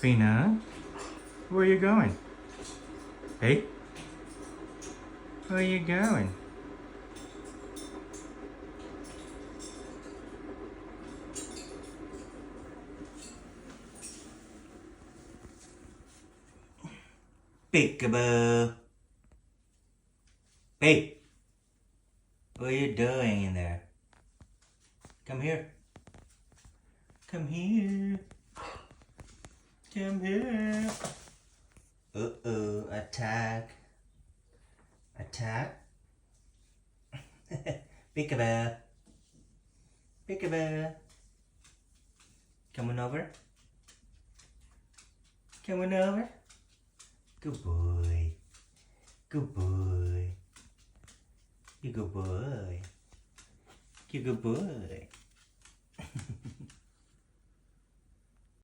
Peanut, where are you going? Hey, where are you going? Peekaboo. Hey, what are you doing in there? Come here. Come here. Come here. Uh-oh, attack. Attack. Peekaboo. Peekaboo. Coming over? Coming over? Good boy. Good boy. You good boy. You good boy.